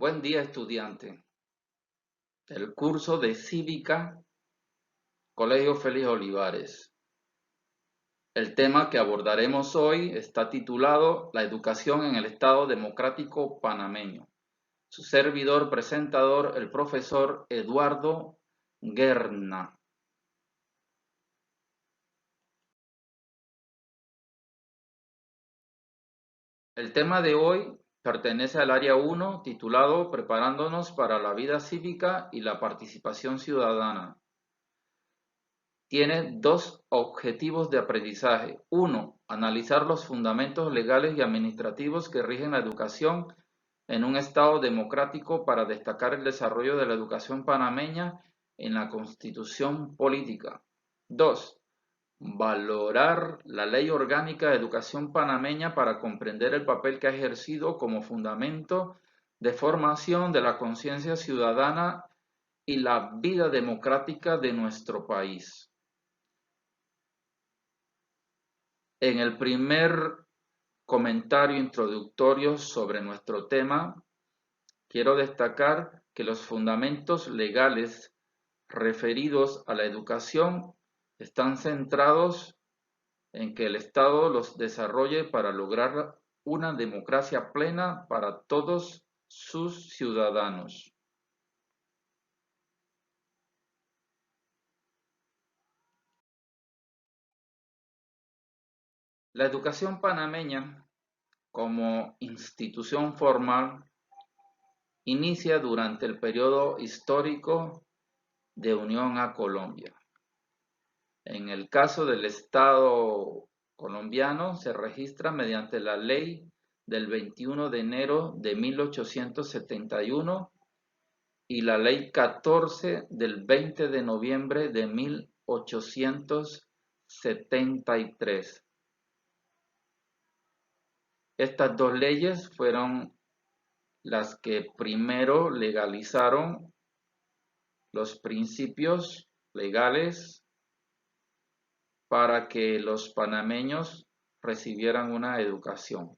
Buen día, estudiante del curso de Cívica, Colegio Félix Olivares. El tema que abordaremos hoy está titulado La educación en el Estado Democrático Panameño. Su servidor presentador, el profesor Eduardo Guerna. El tema de hoy pertenece al área 1, titulado Preparándonos para la vida cívica y la participación ciudadana. Tiene dos objetivos de aprendizaje. Uno, analizar los fundamentos legales y administrativos que rigen la educación en un Estado democrático para destacar el desarrollo de la educación panameña en la Constitución política. Dos, valorar la Ley Orgánica de Educación panameña para comprender el papel que ha ejercido como fundamento de formación de la conciencia ciudadana y la vida democrática de nuestro país. En el primer comentario introductorio sobre nuestro tema, quiero destacar que los fundamentos legales referidos a la educación están centrados en que el Estado los desarrolle para lograr una democracia plena para todos sus ciudadanos. La educación panameña, como institución formal, inicia durante el periodo histórico de unión a Colombia. En el caso del Estado colombiano, se registra mediante la ley del 21 de enero de 1871 y la ley 14 del 20 de noviembre de 1873. Estas dos leyes fueron las que primero legalizaron los principios legales para que los panameños recibieran una educación.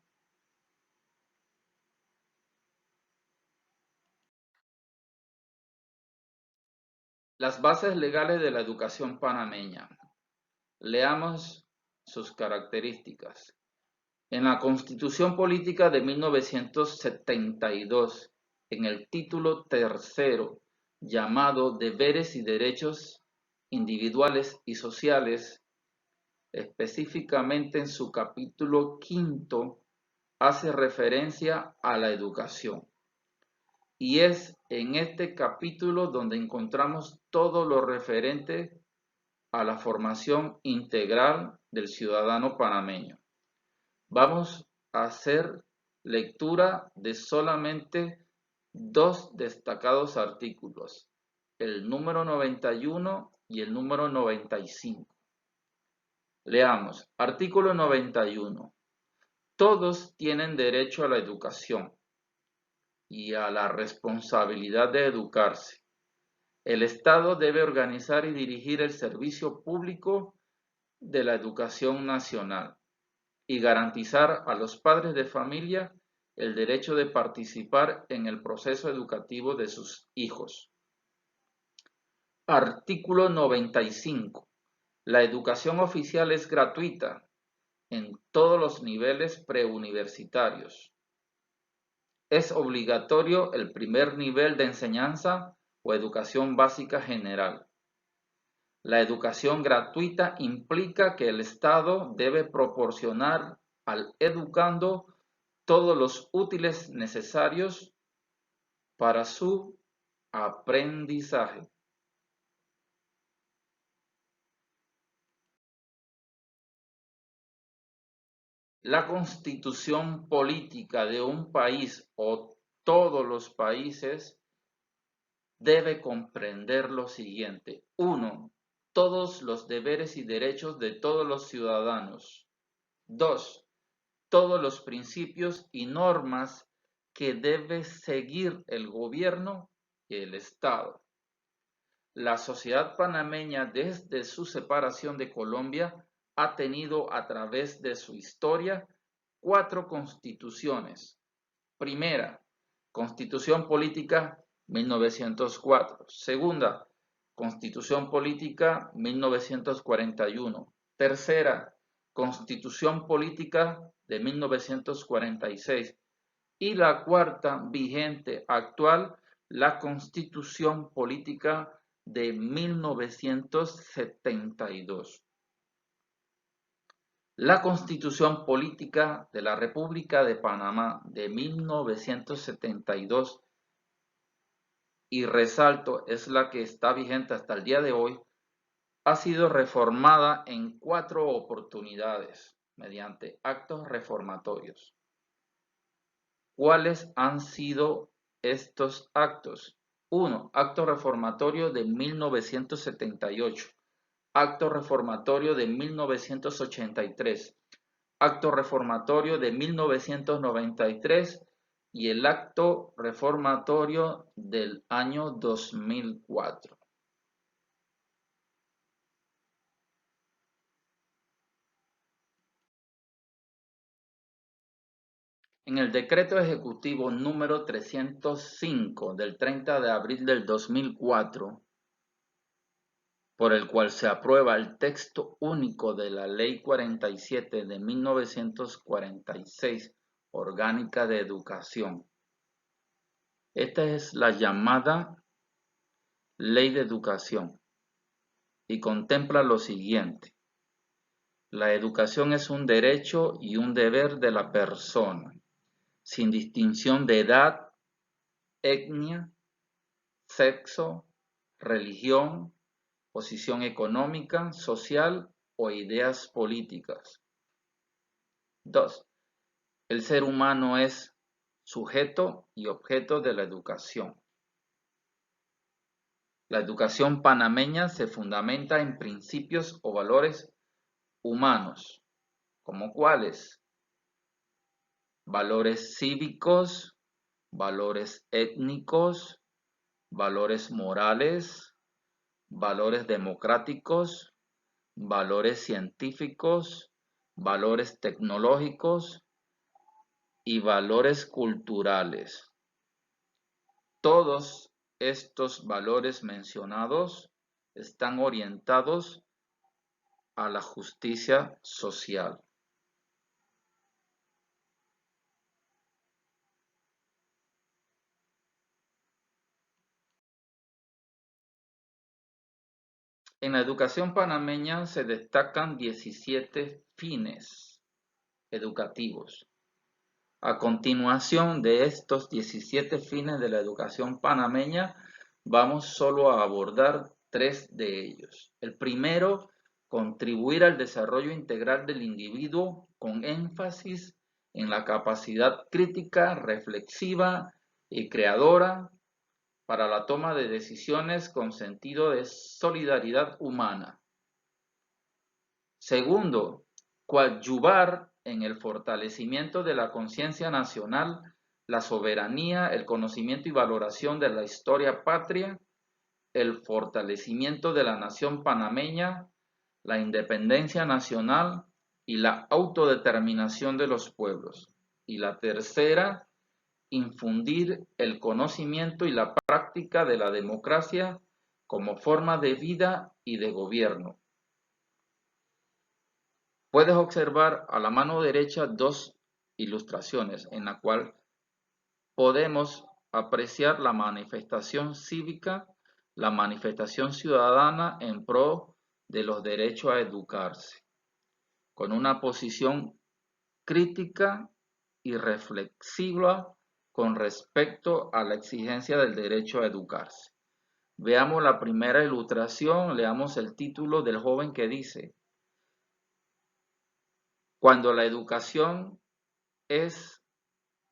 Las bases legales de la educación panameña. Leamos sus características. En la Constitución Política de 1972, en el título tercero, llamado Deberes y Derechos Individuales y Sociales, específicamente en su capítulo quinto, hace referencia a la educación. Y es en este capítulo donde encontramos todo lo referente a la formación integral del ciudadano panameño. Vamos a hacer lectura de solamente dos destacados artículos, el número 91 y el número 95. Leamos, artículo 91. Todos tienen derecho a la educación y a la responsabilidad de educarse. El Estado debe organizar y dirigir el servicio público de la educación nacional y garantizar a los padres de familia el derecho de participar en el proceso educativo de sus hijos. Artículo 95. La educación oficial es gratuita en todos los niveles preuniversitarios. Es obligatorio el primer nivel de enseñanza o educación básica general. La educación gratuita implica que el Estado debe proporcionar al educando todos los útiles necesarios para su aprendizaje. La constitución política de un país o todos los países debe comprender lo siguiente. 1. Todos los deberes y derechos de todos los ciudadanos. 2. Todos los principios y normas que debe seguir el gobierno y el Estado. La sociedad panameña desde su separación de Colombia ha tenido a través de su historia 4 constituciones. Primera, Constitución Política 1904. Segunda, Constitución Política 1941. Tercera, Constitución Política de 1946. Y la cuarta, vigente actual, la Constitución Política de 1972. La Constitución Política de la República de Panamá de 1972, y resalto, es la que está vigente hasta el día de hoy, ha sido reformada en 4 oportunidades mediante actos reformatorios. ¿Cuáles han sido estos actos? 1. Acto reformatorio de 1978. Acto reformatorio de 1983, acto reformatorio de 1993 y el acto reformatorio del año 2004. En el decreto ejecutivo número 305 del 30 de abril del 2004, por el cual se aprueba el texto único de la Ley 47 de 1946, Orgánica de Educación. Esta es la llamada Ley de Educación y contempla lo siguiente. La educación es un derecho y un deber de la persona, sin distinción de edad, etnia, sexo, religión, posición económica, social o ideas políticas. 2. El ser humano es sujeto y objeto de la educación. La educación panameña se fundamenta en principios o valores humanos, como cuáles: valores cívicos, valores étnicos, valores morales, valores democráticos, valores científicos, valores tecnológicos y valores culturales. Todos estos valores mencionados están orientados a la justicia social. En la educación panameña se destacan 17 fines educativos. A continuación de estos 17 fines de la educación panameña, vamos solo a abordar 3 de ellos. El primero, contribuir al desarrollo integral del individuo con énfasis en la capacidad crítica, reflexiva y creadora para la toma de decisiones con sentido de solidaridad humana. Segundo, coadyuvar en el fortalecimiento de la conciencia nacional, la soberanía, el conocimiento y valoración de la historia patria, el fortalecimiento de la nación panameña, la independencia nacional y la autodeterminación de los pueblos. Y la tercera, infundir el conocimiento y la práctica de la democracia como forma de vida y de gobierno. Puedes observar a la mano derecha 2 ilustraciones en la cual podemos apreciar la manifestación cívica, la manifestación ciudadana en pro de los derechos a educarse, con una posición crítica y reflexiva con respecto a la exigencia del derecho a educarse. Veamos la primera ilustración, leamos el título del joven que dice: cuando la educación es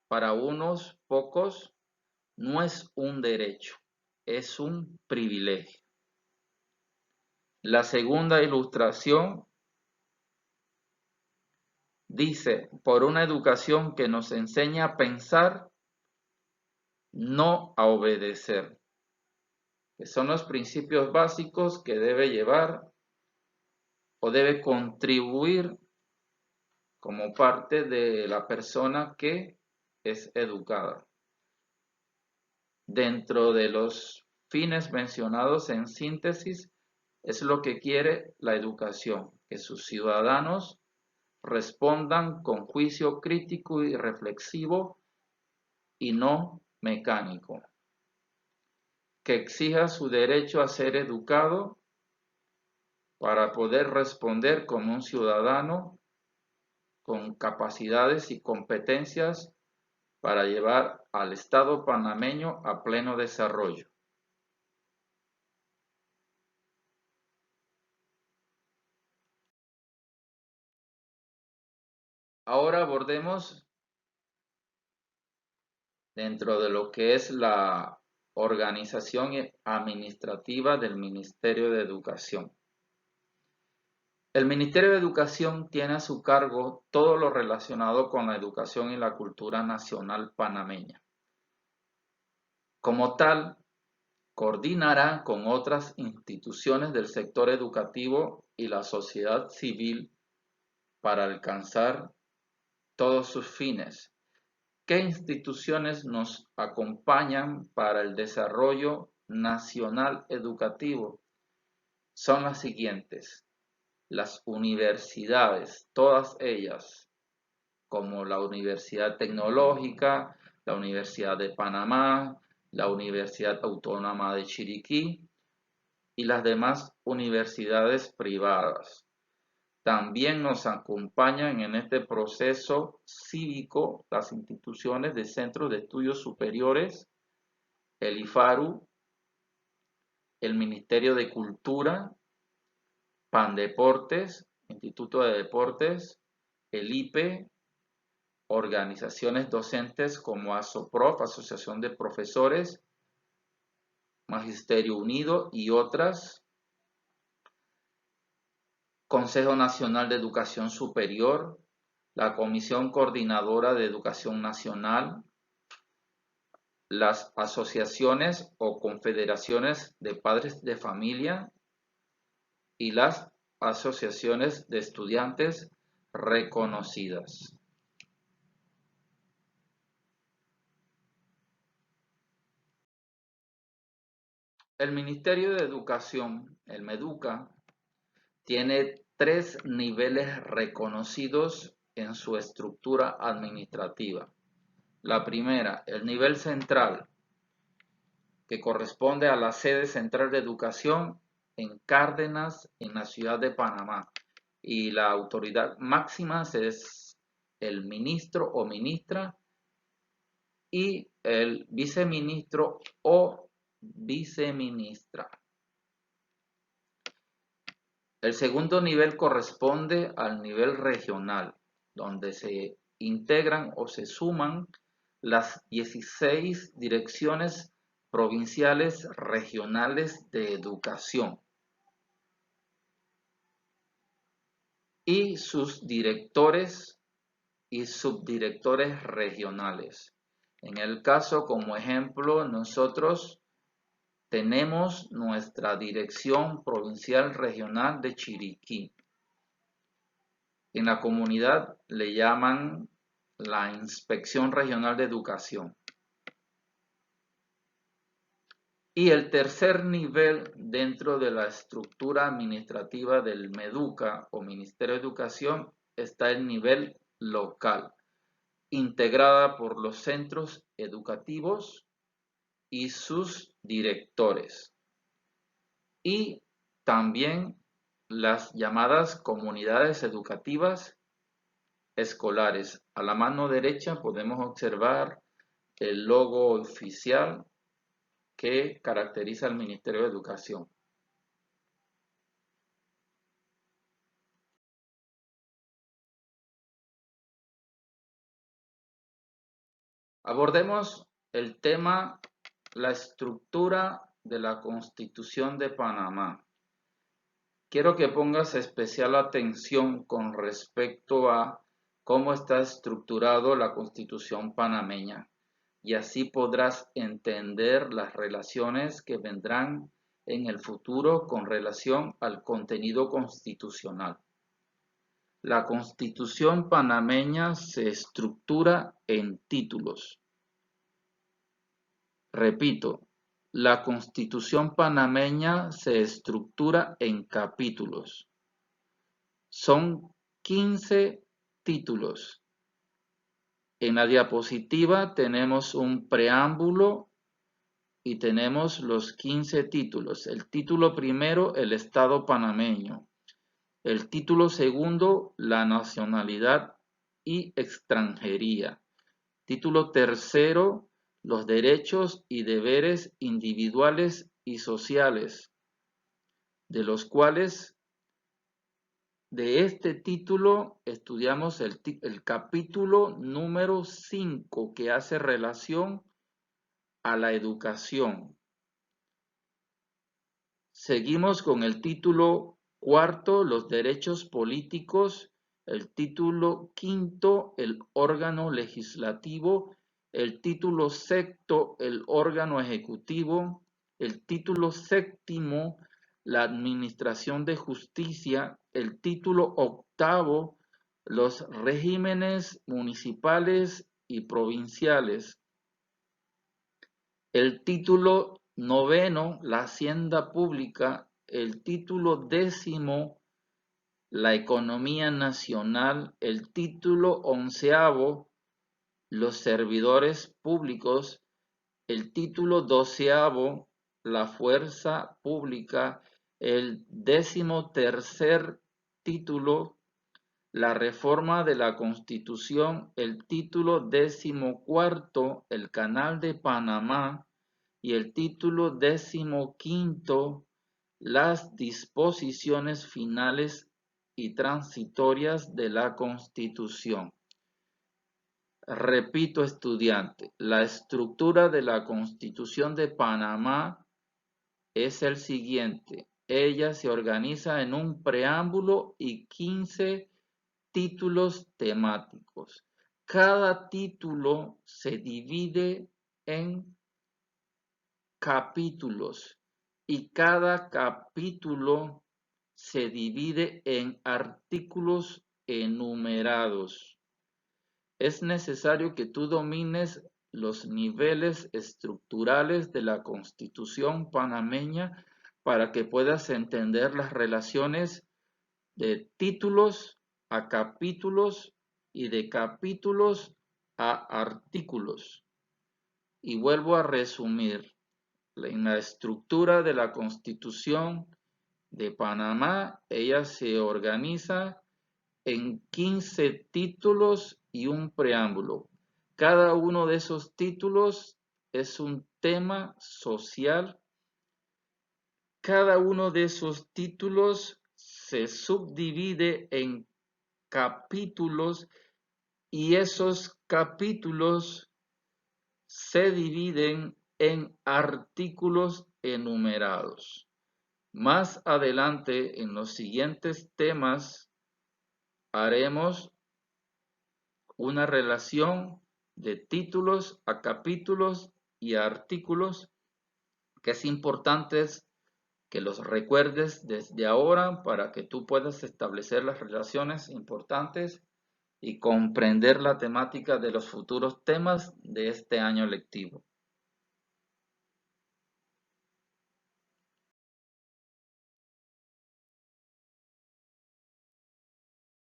para unos pocos, no es un derecho, es un privilegio. La segunda ilustración dice: por una educación que nos enseña a pensar, no a obedecer, que son los principios básicos que debe llevar o debe contribuir como parte de la persona que es educada. Dentro de los fines mencionados en síntesis, es lo que quiere la educación, que sus ciudadanos respondan con juicio crítico y reflexivo y no mecánico, que exija su derecho a ser educado para poder responder como un ciudadano con capacidades y competencias para llevar al Estado panameño a pleno desarrollo. Ahora abordemos dentro de lo que es la organización administrativa del Ministerio de Educación. El Ministerio de Educación tiene a su cargo todo lo relacionado con la educación y la cultura nacional panameña. Como tal, coordinará con otras instituciones del sector educativo y la sociedad civil para alcanzar todos sus fines. ¿Qué instituciones nos acompañan para el desarrollo nacional educativo? Son las siguientes: las universidades, todas ellas, como la Universidad Tecnológica, la Universidad de Panamá, la Universidad Autónoma de Chiriquí y las demás universidades privadas. También nos acompañan en este proceso cívico las instituciones de centros de estudios superiores, el IFARU, el Ministerio de Cultura, PANDEPORTES, Instituto de Deportes, el IPE, organizaciones docentes como ASOPROF, Asociación de Profesores, Magisterio Unido y otras, Consejo Nacional de Educación Superior, la Comisión Coordinadora de Educación Nacional, las asociaciones o confederaciones de padres de familia y las asociaciones de estudiantes reconocidas. El Ministerio de Educación, el MEDUCA, tiene 3 niveles reconocidos en su estructura administrativa. La primera, el nivel central, que corresponde a la sede central de educación en Cárdenas, en la ciudad de Panamá. Y la autoridad máxima es el ministro o ministra y el viceministro o viceministra. El segundo nivel corresponde al nivel regional, donde se integran o se suman las 16 direcciones provinciales regionales de educación y sus directores y subdirectores regionales. En el caso, como ejemplo, nosotros tenemos nuestra Dirección Provincial Regional de Chiriquí. En la comunidad le llaman la Inspección Regional de Educación. Y el tercer nivel dentro de la estructura administrativa del MEDUCA o Ministerio de Educación está el nivel local, integrada por los centros educativos y sus directores. Y también las llamadas comunidades educativas escolares. A la mano derecha podemos observar el logo oficial que caracteriza al Ministerio de Educación. Abordemos el tema, la estructura de la Constitución de Panamá. Quiero que pongas especial atención con respecto a cómo está estructurado la Constitución panameña, y así podrás entender las relaciones que vendrán en el futuro con relación al contenido constitucional. La Constitución panameña se estructura en títulos. Repito, la Constitución panameña se estructura en capítulos. Son 15 títulos. En la diapositiva tenemos un preámbulo y tenemos los 15 títulos. El título primero, el Estado panameño. El título segundo, la nacionalidad y extranjería. Título tercero, los derechos y deberes individuales y sociales, de los cuales de este título estudiamos el capítulo número 5 que hace relación a la educación. Seguimos con el título cuarto, los derechos políticos, el título quinto, el órgano legislativo, el título sexto, el órgano ejecutivo, el título séptimo, la administración de justicia, el título octavo, los regímenes municipales y provinciales, el título noveno, la hacienda pública, el título décimo, la economía nacional, el título onceavo, los servidores públicos, el título doceavo, la fuerza pública, el 13º título, la reforma de la Constitución, el título 14º, el Canal de Panamá, y el título 15º, las disposiciones finales y transitorias de la Constitución. Repito, estudiante, la estructura de la Constitución de Panamá es el siguiente. Ella se organiza en un preámbulo y 15 títulos temáticos. Cada título se divide en capítulos y cada capítulo se divide en artículos enumerados. Es necesario que tú domines los niveles estructurales de la Constitución panameña para que puedas entender las relaciones de títulos a capítulos y de capítulos a artículos. Y vuelvo a resumir. En la estructura de la Constitución de Panamá, ella se organiza en 15 títulos y un preámbulo. Cada uno de esos títulos es un tema social. Cada uno de esos títulos se subdivide en capítulos y esos capítulos se dividen en artículos enumerados. Más adelante, en los siguientes temas, haremos una relación de títulos a capítulos y a artículos, que es importante que los recuerdes desde ahora para que tú puedas establecer las relaciones importantes y comprender la temática de los futuros temas de este año lectivo.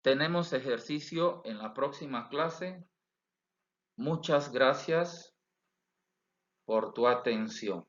Tenemos ejercicio en la próxima clase. Muchas gracias por tu atención.